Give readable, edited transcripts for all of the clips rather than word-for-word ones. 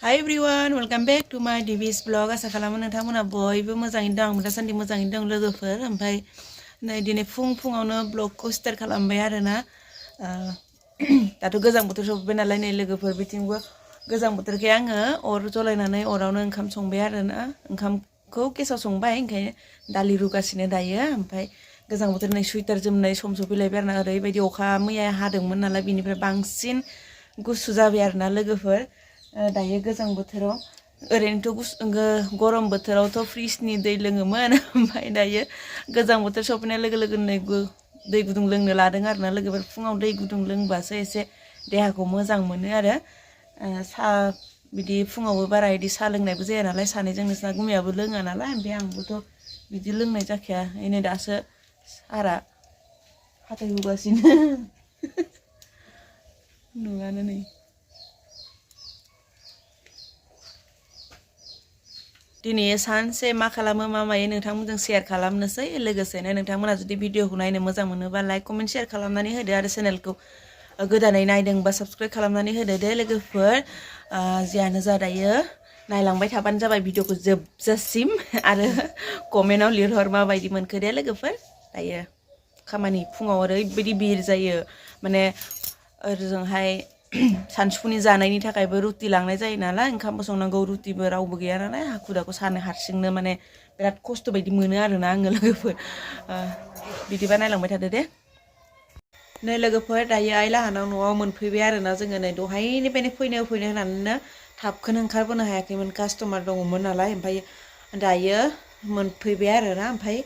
Hi everyone, welcome back to my DB's vlog. आसा खालामो नोंथांमोना बयबो मोजाङैनो दं। आं दासान्दि मोजाङैनो दं लोगोफोर। ओमफ्राय नै दिनै फुङावनो ब्लगखौ स्टार्ट खालामबाय आरोना। दाथ' गोजां बोथोर सफैबाय नालाय नै लोगोफोर बिथिंबो गोजां बोथोरखाय आङो अर जलायनानै अरावनो ओंखाम संबाय आरोना। ओंखामखौ गेसाव संबाय ओंखायनो दालि रुगासिनो दायो। ओमफ्राय गोजां बोथोर नै सुइटार जोमनाय सम सफैलायबाय आरोना। ओरैबायदि अखा मैया हादोंमोन नालाय बिनिफ्राय बांसिन गुसु जाबाय आरोना लोगोफोर। दायो गोजां बोथोराव ओरैनोथ' गरम बोथोरावथ' फ्रिजनि दै लोङोमोन ओमफ्राय दायो गोजां बोथोर सफैनाय लोगो लोगोनो दै गुदुं लोंनो लादों आरोना लोगोफोर। फुङाव दै गुदुं लोंबासो एसे देहाखौ मोजां मोनो आरो। साहा बिदि फुङावबो बारा बिदि साहा लोंनायबो जाया नालाय सानैजों नोंसिना गुमैयाबो लोङा नालाय ओमफ्राय आंबोथ' बिदि लोंनाय जाखाया। नै दासो सारा हाथाय हुगासिनो नुवानो नै दिनै सानसे मा खालामो मा मायो नोंथांमोनजों शेयार खालामनोसै। लोगोसेनो नोंथांमोना जुदि भिडिअखौ नायनो मोजां मोनोबा लाइक कमेन्ट शेयार खालामनानै होदो आरो चेनेलखौ गोदानै नायदोंबा साबस्क्राइब खालामनानै होदो दे लोगोफोर। जियानो जा दायो नायलांबाय थाबानो जाबाय भिडिअखौ जोबजासिम आरो कमेन्टआव लिरहर माबायदि मोनखो दे लोगोफोर। दायो खामानि फुङाव ओरैबायदि बिहिर जायो माने ओरैजोंहाय सानसुफुनि जानायनि थाखायबो रुटि लांनाय जायो नालाय ओंखामबो संनांगौ रुटिबो रावबो गैया नालाय हाखु दाखु सानो हारसिंनो माने बिराद खस्थ' बायदि मोनो आरोना आङो लोगोफोर। बिदिबा नायलांबाय थादो दे। नै लोगोफोर दायो आइ लाहानाव न'आव मोनफैबाय आरोना जोङो नै दहायनिफ्रायनो फैनो होननानैनो थाबखौनो ओंखारबोनो हायाखैमोन कास्टमार दङमोन नालाय। ओमफ्राय दायो मोनफैबाय आरोना। ओमफ्राय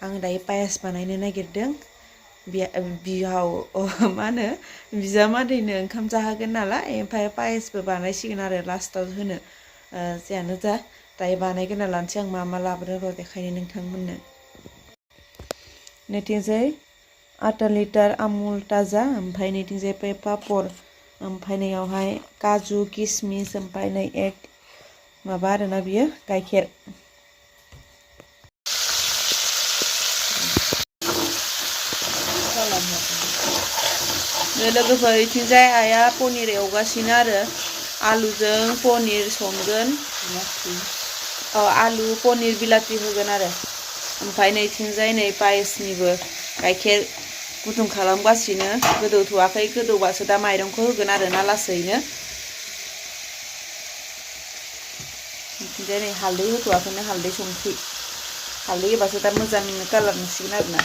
आङो दायो पायास बानायनो नागिरदों। बिहाव मा होनो बिजामादैनो ओंखाम जाहोगोन नालाय ओमफ्राय पायसबो बानायसिगोन आरो लास्टाव होनो। जियानो जा दायो बानायग्रोना लानोसै आं मा लाबोदों र' देखायनो नोंथांमोननो। नैथिंजाय आधा लिटार आमुल ताजा ओमफ्राय नैथिंजाय बे पापर ओमफ्राय नैयावहाय काजु किसमिस ओमफ्राय नै एक माबा आरोना बियो गाइखेर। लोगोफोर इथिंजाय आइया पनिर एवगासिनो आरो आलुजों पनिर संगोन। आलु पनिर बिलाथि होगोन आरो। ओमफ्राय नैथिंजाय नै पायसनिबो गाइखेर गुदुं खालामगासिनो गोदौथ'वाखै गोदौबासो दा माइरंखौ होगोन आरोना लासैनो। बिथिंजाय नै हालदै होथ'वाखैनो हालदै संख्रि हालदै होबासो दा मोजां कालार नुसिगोन आरोना।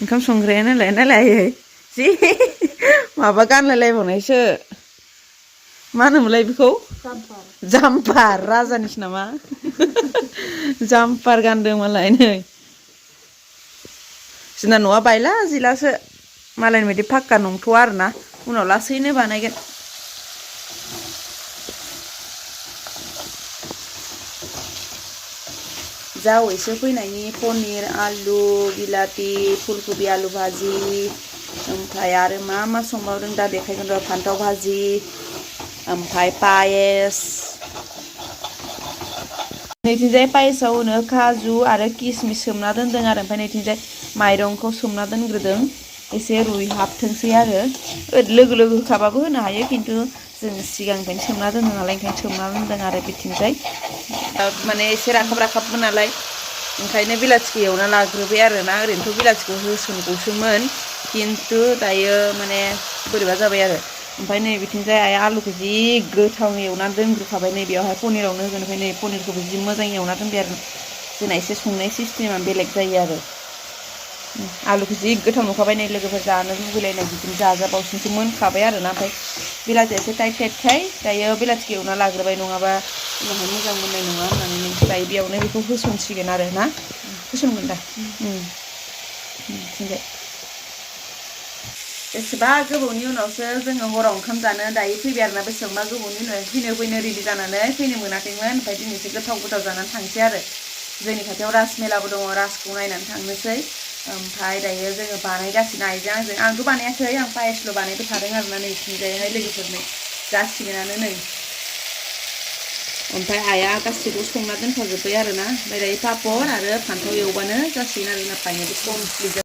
ओंखाम संग्राया नालाय जि माबा गानलायलायबावनायसो मा होनोमोनलाय बेखौ जाम्पार राजानिसो नामा जाम्पार गानदों मालाय। नै जोंना न'आ बायला जिलासो मालायनि बायदि फाक्का नंथ'आ आरोना उनाव लासैनो बानायगोन। जावैसो फैनायनि पनिर आलु बिलाथि फुलकबि आलु भाजि ओमफ्राय आरो मा संबावदों दा देखायगोन र' फान्थाव भाजि ओमफ्राय पायस। नैथिंजाय पायसाव होनो काजु आरो किसमिस सोमना दोनदों आरो ओमफ्राय नैथिंजाय माइरंखौ सोमना दोनग्रोदों एसे रुइहाबथोंसै आरो लोगो होखाबाबो होनो हायो खिन्थु जों सिगांनिफ्रायनो सोमना दोनो नालाय ओंखायनो सोमना दोनदों आरो। बिथिंजाय माने एसे राखाब नालाय ओंखायनो बिलाथिखौ एवना लाग्रोबाय आरोना। ओरैनोथ' बिलाथिखौ होसनगौसोमोन खिन्थु दायो माने बोरैबा जाबाय आरो। ओमफ्राय नै बिथिंजाय आइया आलुखौ जि गोथाव एवनानै दोनग्रोखाबाय नै बेयावहाय पनिरावनो होगोन। ओमफ्राय नै पनिरखौबो जि मोजां एवना दोनबाय आरो जोंना एसे संनाय सिस्टेमा बेलेग जायो आरो। आलुखौ जि गोथाव नुखाबाय नै लोगोफोर जानो लुगैलायनाय बिदिनो जाजाबावसिनसो मोनखाबाय आरोना। ओमफ्राय बिलाथिया एसे टाइटखाय दायो बिलाथिखौ एवना लाग्रोबाय नङाबा उनावहाय मोजां मोननाय नङा होननानै दायो बेयावनो बेखौ होसनसिगोन आरो ना। होसनगोन दा बिथिंजाय बेसेबा गोबावनि उनावसो जोङो हराव ओंखाम जानो दायो फैबाय आरोना। बेसेबांबा गोबावनि उनाव फैनो रेडि जानानै फैनो मोनाखैमोन। ओमफ्राय दिनैसो गोथाव जानानै थांसै आरो। जोंनि खाथियाव राज मेलाबो दङ राजखौ नायनानै थांनोसै। ओमफ्राय दायो जोङो बानायगासिनो आइजों आंजों आंथ' बानायाखै आं पायसल' बानायबाय थादों आरोना। नै इथिंजायहाय लोगोफोरनो जासिगोनानो नै ओमफ्राय आइया गासैखौबो संना दोनखाजोब्बाय आरोना। ओमफ्राय दायो पापर आरो फान्थाव एवबानो जासिगोन आरोना फाइनेलि कमप्लिट।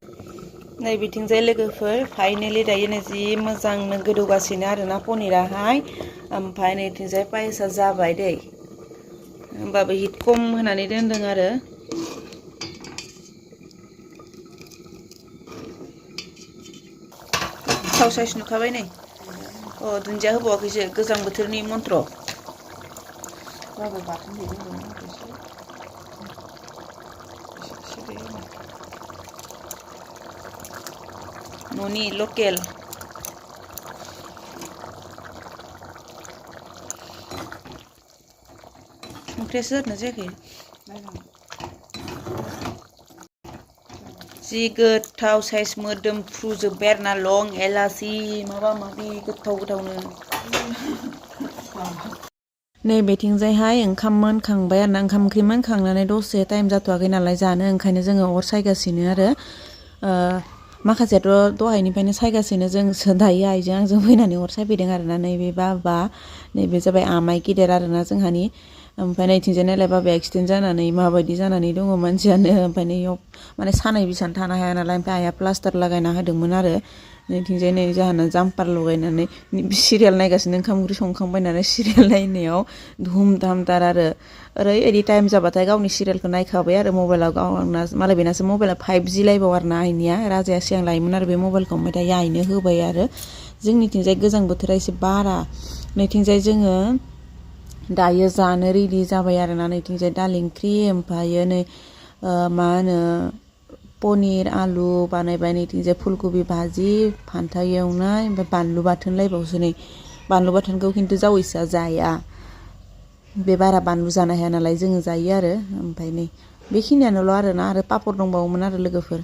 नै बिथिंजाय लोगोफोर फाइनेलि दायो नै जि मोजांनो गोदौगासिनो आरोना पनिराहाय ओमफ्राय नैथिंजाय पायसा जाबाय दै होमबाबो हिट खम होनानै दोनदों आरो थाव साइस नुखाबाय नै दुन्दिया होबावाखैसो गोजां बोथोरनि मन्त्र बाबा बाथोन देदों न'नि लकेल संख्रियासो होदोंना जायाखै जि गोथाव साइज मोदोमफ्रुजोब्बाय आरोना लं एलासि माबा माबि गोथावनो नैबेथिंजायहाय ओंखाम मोनखांबाय आरोना ओंखाम ओंख्रि मोनखांनानै दसे टाइम जाथ'वाखै नालाय जानो ओंखायनो जोङो अर सायगासिनो आरो माखासेयाथ' दहायनिफ्रायनो सायगासिनो जोंसो दायो आइजों आंजों फैनानै अर सायफैदों आरोना नैबे बाबा नैबे जाबाय आमाइ गेदेर आरोना जोंहानि ओमफ्राय नैथिंजाय नायलाय बाबाया एक्सिडेन्ट जानानै माबायदि जानानै दङ मानसियानो ओमफ्राय नैयाव माने सानाय बिसान थानो हाया नालाय ओमफ्राय आइया प्लास्टार लागायना होदोंमोन आरो नैथिंजाय नै जाहाना जाम्पार लगायनानै सिरियाल नायगासिनो ओंखाम ओंख्रि संखांबाय नालाय सिरियाल नायनायाव धुम धामथार आरो ओरैबायदि टाइम जाबाथाय गावनि सिरियालखौ नायखाबाय आरो मबाइलाव गावना मालाय बेनासो मबाइला 5G लायबाव आरोना आइनिया राजाया सिगां लायोमोन आरो बे मबाइलखौ ओमफ्राय दायो आइनो होबाय आरो जोंनिथिंजाय गोजां बोथोरा एसे बारा नैथिंजाय जोङो दायो जानो रेडि जाबाय आरोना नैथिंजाय दालि ओंख्रि ओमफ्रायो नै मा होनो पनिर आलु बानायबाय नैथिंजाय फुलकबि भाजि फान्थाव एवनाय ओमफ्राय बानलु बाथोन लायबावसो नै बानलु बाथोनखौ खिन्थु जावैसोआ जाया बे बारा बानलु जानो हाया नालाय जोङो जायो आरो ओमफ्राय नै बेखिनियानोल' आरोना आरो पापर दंबावोमोन आरो लोगोफोर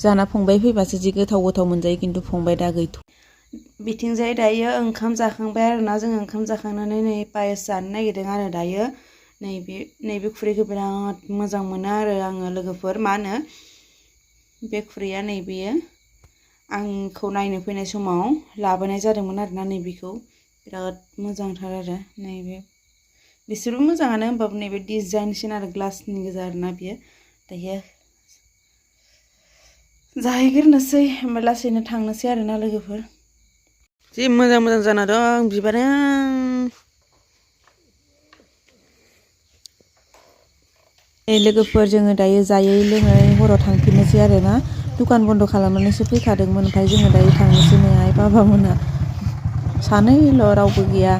जाना फंबाय फैबासो जि गोथाव मोनजायो खिन्थु फंबाय दा गैथ' बिथिंजाय दायो ओंखाम जाखांबाय आरोना जोङो ओंखाम जाखांनानै नै पायस जानो नागिरदों आरो दायो नैबे खुरैखौ बिराद मोजां मोनो आरो आङो लोगोफोर मा होनो बे खुरैया नैबेयो आंखौ नायनो फैनाय समाव लाबोनाय जादोंमोन आरोना नैबेखौ बिराद मोजांथार आरो नैबे बिसोरबो मोजाङानो होमबाबो नैबे डिजाइनसिन आरो ग्लासनि गोजा आरोना बियो दायो जाहैग्रोनोसै ओमफ्राय लासैनो थांनोसै आरोना लोगोफोर जि मोजां जाना दं बिबारा लोगोफोर जोङो दायो जायै लोङै हराव थांफिननोसै आरोना दुखान बन्द' खालामनानैसो फैखादोंमोन ओमफ्राय जोङो दायो थांनोसै नै आइ बाबामोना सानैल' रावबो गैया